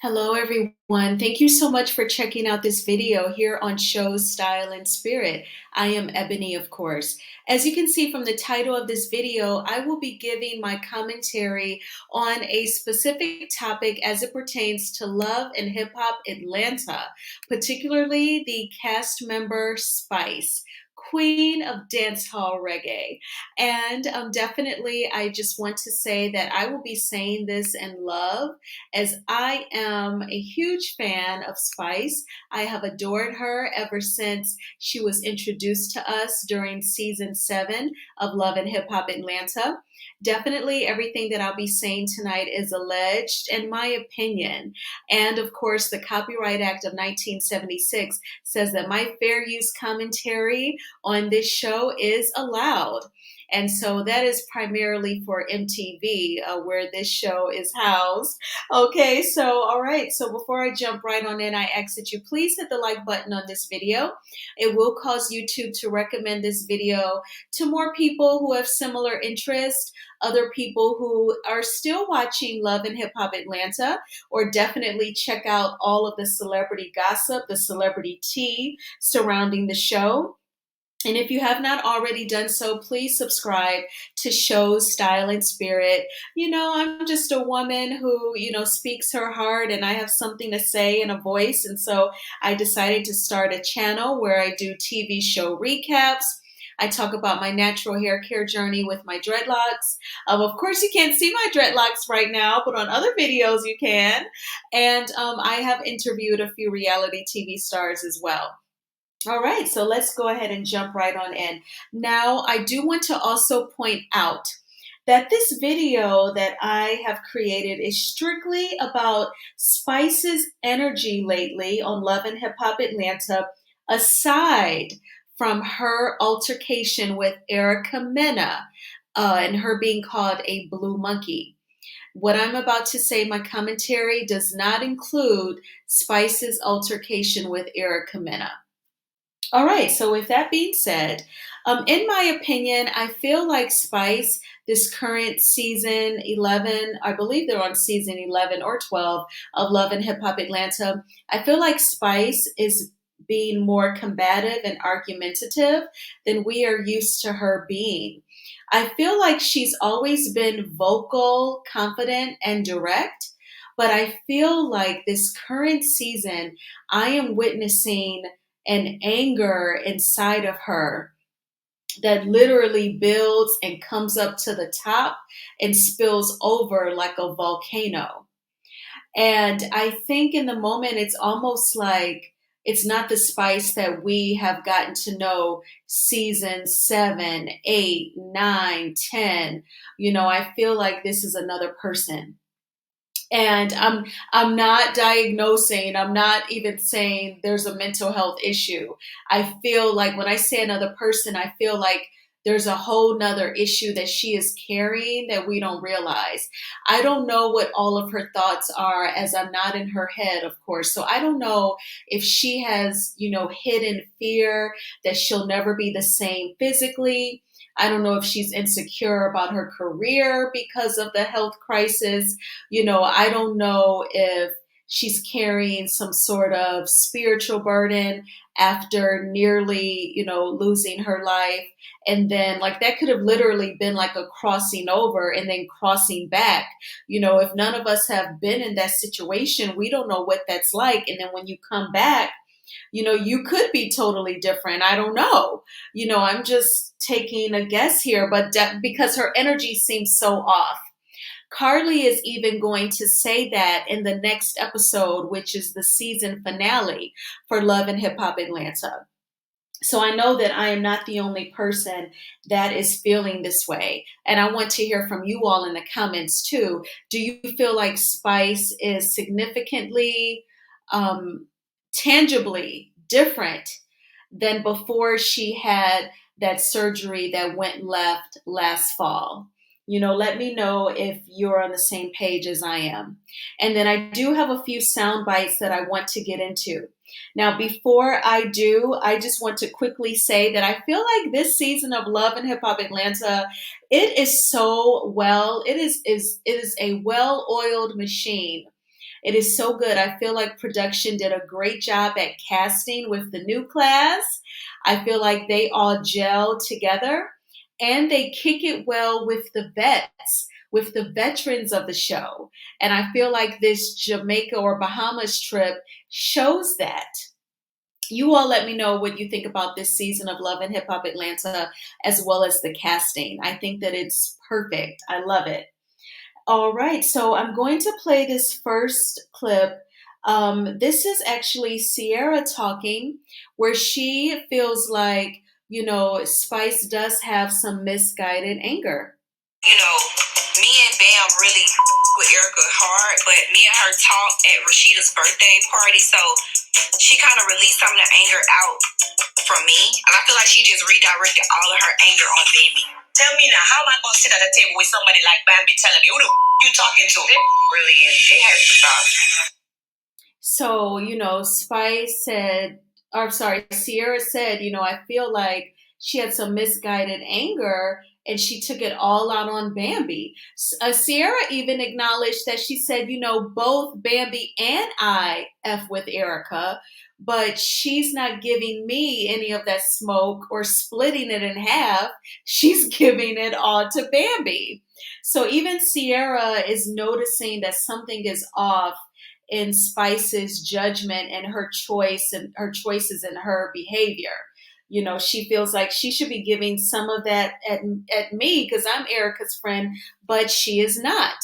Hello, everyone. Thank you so much for checking out this video here on Shows, Style, and Spirit. I am Ebony, of course. As you can see from the title of this video, I will be giving my commentary on a specific topic as it pertains to Love and Hip Hop Atlanta, particularly the cast member Spice, Queen of Dancehall Reggae. And definitely, I just want to say that I will be saying this in love as I am a huge fan of Spice. I have adored her ever since she was introduced to us during season 7 of Love and Hip Hop Atlanta. Definitely everything that I'll be saying tonight is alleged in my opinion. And of course, the Copyright Act of 1976 says that my fair use commentary on this show is allowed. And so that is primarily for MTV, where this show is housed. Okay, so all right. So before I jump right on in, I ask that you please hit the like button on this video. It will cause YouTube to recommend this video to more people who have similar interests, other people who are still watching Love and Hip Hop Atlanta, or definitely check out all of the celebrity gossip, the celebrity tea surrounding the show. And if you have not already done so, please subscribe to Shows, Style, and Spirit. I'm just a woman who, speaks her heart, and I have something to say and a voice. And so I decided to start a channel where I do TV show recaps. I talk about my natural hair care journey with my dreadlocks. Of course, you can't see my dreadlocks right now, but on other videos you can. And I have interviewed a few reality TV stars as well. All right, so let's go ahead and jump right on in. Now, I do want to also point out that this video that I have created is strictly about Spice's energy lately on Love and Hip Hop Atlanta, aside from her altercation with Erica Mena and her being called a blue monkey. What I'm about to say, my commentary does not include Spice's altercation with Erica Mena. All right, so with that being said, in my opinion, I feel like Spice, this current season 11, I believe they're on season 11 or 12 of Love and Hip Hop Atlanta. I feel like Spice is being more combative and argumentative than we are used to her being. I feel like she's always been vocal, confident, and direct, but I feel like this current season, I am witnessing an anger inside of her that literally builds and comes up to the top and spills over like a volcano. And I think in the moment, it's almost like it's not the Spice that we have gotten to know season 7, 8, 9, 10. I feel like this is another person. And I'm not diagnosing, I'm not even saying there's a mental health issue. I feel like when I say another person, I feel like there's a whole nother issue that she is carrying that we don't realize. I don't know what all of her thoughts are, as I'm not in her head, of course. So I don't know if she has, hidden fear that she'll never be the same physically. I don't know if she's insecure about her career because of the health crisis. I don't know if she's carrying some sort of spiritual burden after nearly, losing her life. And then, like, that could have literally been like a crossing over and then crossing back. If none of us have been in that situation, we don't know what that's like. And then when you come back, you could be totally different. I don't know. I'm just taking a guess here, but because her energy seems so off. Carly is even going to say that in the next episode, which is the season finale for Love and Hip Hop Atlanta. So I know that I am not the only person that is feeling this way. And I want to hear from you all in the comments too. Do you feel like Spice is significantly, tangibly different than before she had that surgery that went left last fall? Let me know if you're on the same page as I am. And then I do have a few sound bites that I want to get into. Now, before I do, I just want to quickly say that I feel like this season of Love and Hip Hop Atlanta, it is so well, it is a well-oiled machine. It is so good. I feel like production did a great job at casting with the new class. I feel like they all gel together and they kick it well with the vets, with the veterans of the show. And I feel like this Jamaica or Bahamas trip shows that. You all let me know what you think about this season of Love and Hip Hop Atlanta, as well as the casting. I think that it's perfect. I love it. All right, so I'm going to play this first clip. This is actually Sierra talking, where she feels like, Spice does have some misguided anger. Me and Bam really with Erica hard, but me and her talked at Rashida's birthday party, so she kind of released some of the anger out from me, and I feel like she just redirected all of her anger on Bambi. Tell me now, how am I gonna sit at a table with somebody like Bambi telling me who the you talking to? It really is. It has to stop. So, Spice said, or sorry, Sierra said, I feel like she had some misguided anger and she took it all out on Bambi. Sierra even acknowledged that she said, both Bambi and I F with Erica, but she's not giving me any of that smoke or splitting it in half. She's giving it all to Bambi. So even Sierra is noticing that something is off in Spice's judgment and her choices and her behavior. She feels like she should be giving some of that at me because I'm Erica's friend, but she is not.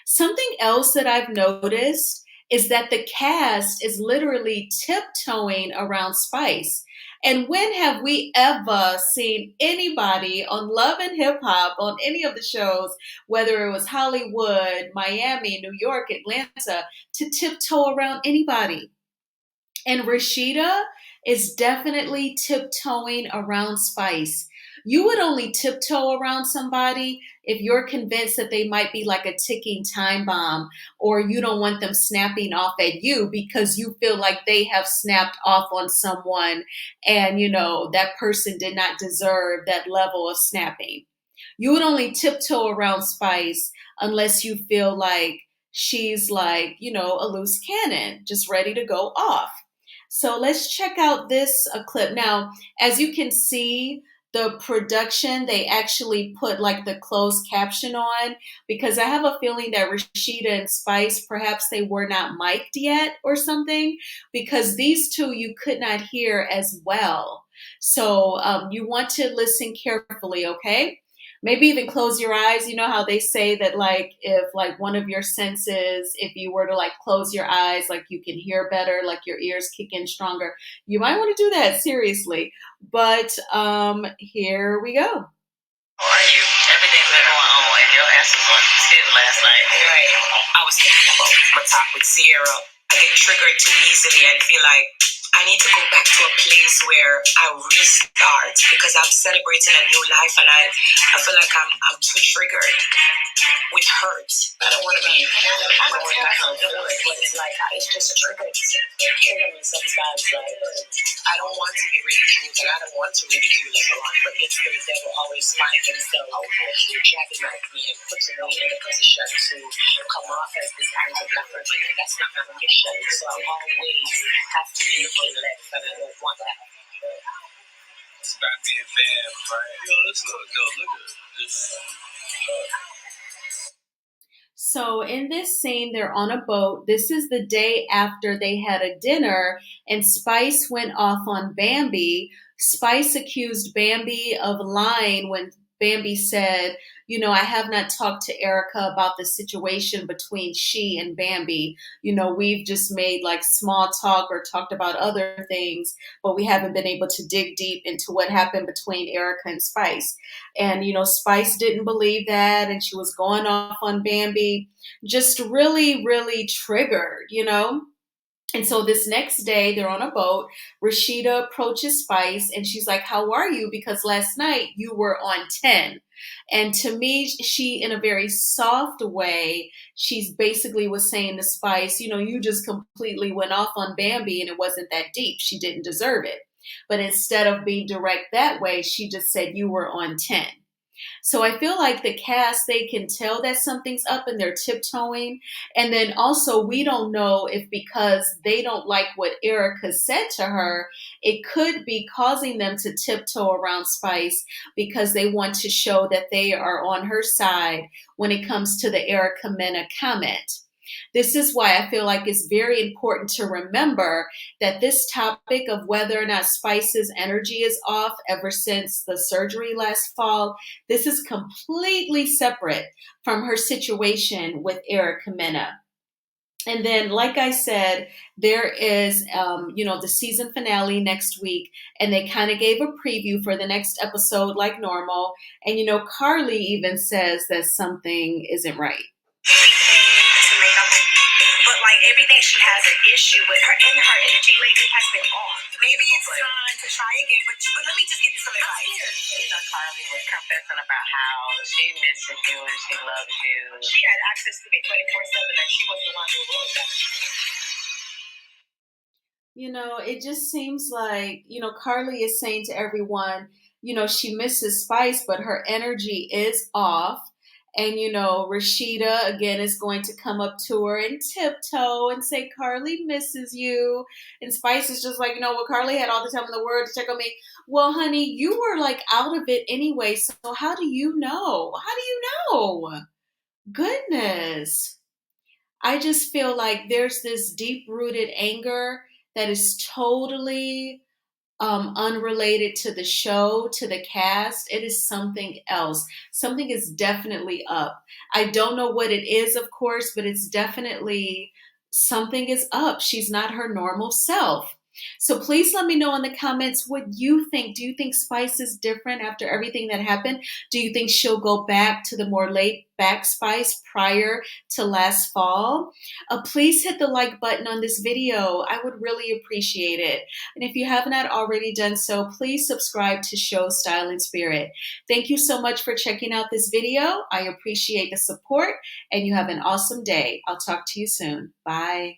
Something else that I've noticed is that the cast is literally tiptoeing around Spice. And when have we ever seen anybody on Love and Hip Hop on any of the shows, whether it was Hollywood, Miami, New York, Atlanta, to tiptoe around anybody? And Rashida is definitely tiptoeing around Spice. You would only tiptoe around somebody if you're convinced that they might be like a ticking time bomb, or you don't want them snapping off at you because you feel like they have snapped off on someone and that person did not deserve that level of snapping. You would only tiptoe around Spice unless you feel like she's like, a loose cannon, just ready to go off. So let's check out this clip. Now, as you can see, the production, they actually put like the closed caption on because I have a feeling that Rashida and Spice, perhaps they were not mic'd yet or something, because these two you could not hear as well. So you want to listen carefully, okay? Maybe even close your eyes. You know how they say that like if like one of your senses, if you were to like close your eyes, like you can hear better, like your ears kick in stronger. You might want to do that seriously. But here we go. How are you? Everything's been going on, and your ass was on skin last night. Right. I was thinking about my talk with Sierra. I get triggered too easily and feel like I need to go back to a place where I restart because I'm celebrating a new life, and I feel like I'm too triggered with hurt. I don't want to be going back on the word, but it's like it's just triggered. Trigger me sometimes. Like I don't want to be ridiculed, and I don't want to ridicule everyone, but yet the devil always finds himself jabbing at me and putting me in a position to come off as this kind of black woman, and that's not my mission. So I always have to be looking left, and I don't want that. It's about being bad, right? Yo, let's look at this. So in this scene, they're on a boat. This is the day after they had a dinner, and Spice went off on Bambi. Spice accused Bambi of lying when Bambi said, I have not talked to Erica about the situation between she and Bambi. We've just made like small talk or talked about other things, but we haven't been able to dig deep into what happened between Erica and Spice. And, Spice didn't believe that, and she was going off on Bambi, just really, really triggered. And so this next day, they're on a boat. Rashida approaches Spice and she's like, how are you? Because last night you were on 10. And to me, she, in a very soft way, she's basically was saying to Spice, you just completely went off on Bambi and it wasn't that deep. She didn't deserve it. But instead of being direct that way, she just said you were on 10. So I feel like the cast, they can tell that something's up and they're tiptoeing. And then also, we don't know if because they don't like what Erica said to her, it could be causing them to tiptoe around Spice because they want to show that they are on her side when it comes to the Erica Mena comment. This is why I feel like it's very important to remember that this topic of whether or not Spice's energy is off ever since the surgery last fall, this is completely separate from her situation with Erica Mena. And then, like I said, there is, the season finale next week, and they kind of gave a preview for the next episode like normal. And, Carly even says that something isn't right. To make up, but like everything she has an issue with her, and her energy lately has been off. Maybe it's time to try again. But let me just give you some advice. Carly was confessing about how she misses you and she loves you. She had access to me 24/7, and she was the one who ruined that. It just seems like, Carly is saying to everyone, she misses Spice, but her energy is off. And, Rashida again is going to come up to her and tiptoe and say, Carly misses you. And Spice is just like, well, Carly had all the time in the world to check on me. Well, honey, you were like out of it anyway. So how do you know? How do you know? Goodness. I just feel like there's this deep rooted anger that is totally unrelated to the show, to the cast. It is something else. Something is definitely up. I don't know what it is, of course, but it's definitely something is up. She's not her normal self. So please let me know in the comments what you think. Do you think Spice is different after everything that happened? Do you think she'll go back to the more laid back Spice prior to last fall? Please hit the like button on this video. I would really appreciate it. And if you have not already done so, please subscribe to Show Style and Spirit. Thank you so much for checking out this video. I appreciate the support, and you have an awesome day. I'll talk to you soon. Bye.